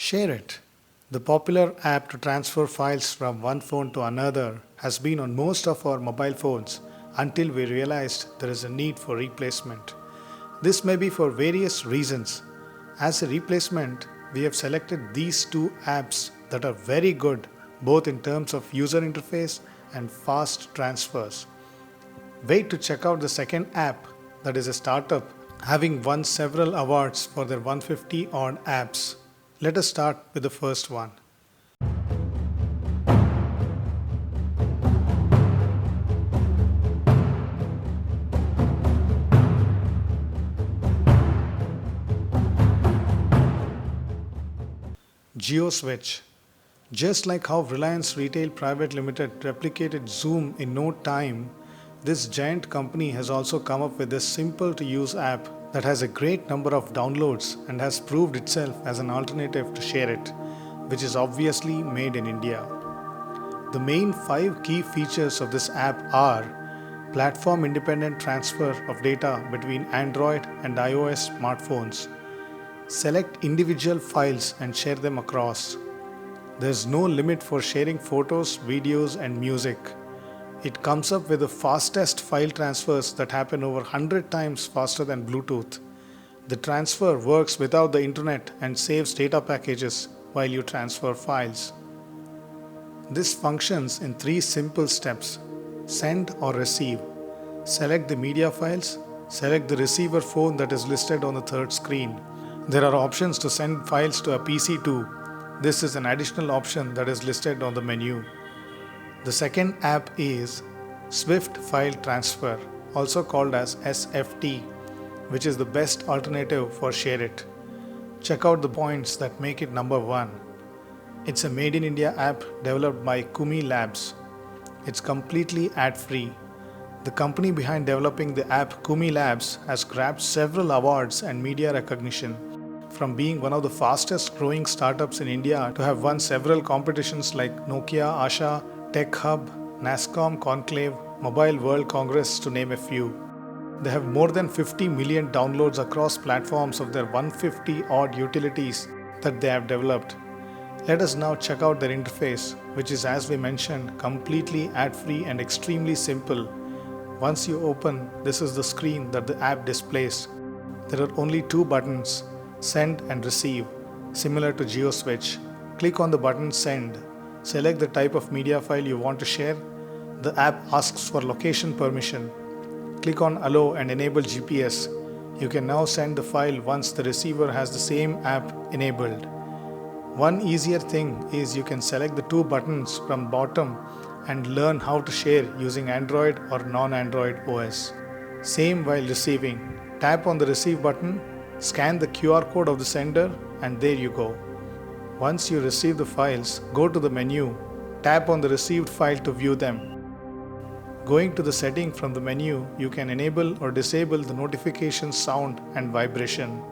ShareIt, the popular app to transfer files from one phone to another, has been on most of our mobile phones until we realized there is a need for replacement. This may be for various reasons. As a replacement, we have selected these two apps that are very good both in terms of user interface and fast transfers. Wait to check out the second app, that is a startup having won several awards for their 150 odd apps. Let us start with the first one. JioSwitch. Just like how Reliance Retail Private Limited replicated Zoom in no time, this giant company has also come up with a simple to use app that has a great number of downloads and has proved itself as an alternative to ShareIt, which is obviously made in India. The main 5 key features of this app are platform independent transfer of data between Android and iOS smartphones. Select individual files and share them across. There is no limit for sharing photos, videos, and music. It comes up with the fastest file transfers that happen over 100 times faster than Bluetooth. The transfer works without the internet and saves data packages while you transfer files. This functions in 3 simple steps: send or receive. Select the media files. Select the receiver phone that is listed on the third screen. There are options to send files to a PC too. This is an additional option that is listed on the menu. The second app is Swift File Transfer, also called as SFT, which is the best alternative for ShareIt. Check out the points that make it number 1. It's a made in India app developed by Kumi Labs. It's completely ad-free. The company behind developing the app, Kumi Labs, has grabbed several awards and media recognition, from being one of the fastest growing startups in India to have won several competitions like Nokia Asha, Tech Hub, NASCOM Conclave, Mobile World Congress, to name a few. They have more than 50 million downloads across platforms of their 150 odd utilities that they have developed. Let us now check out their interface, which is, as we mentioned, completely ad-free and extremely simple. Once you open, this is the screen that the app displays. There are only 2 buttons, send and receive, similar to JioSwitch. Click on the button send. Select the type of media file you want to share. The app asks for location permission. Click on allow and enable GPS. You can now send the file once the receiver has the same app enabled. One easier thing is you can select the 2 buttons from bottom and learn how to share using Android or non-Android OS. Same while receiving. Tap on the receive button, scan the QR code of the sender, and there you go. Once you receive the files, go to the menu, tap on the received file to view them. Going to the setting from the menu, you can enable or disable the notification sound and vibration.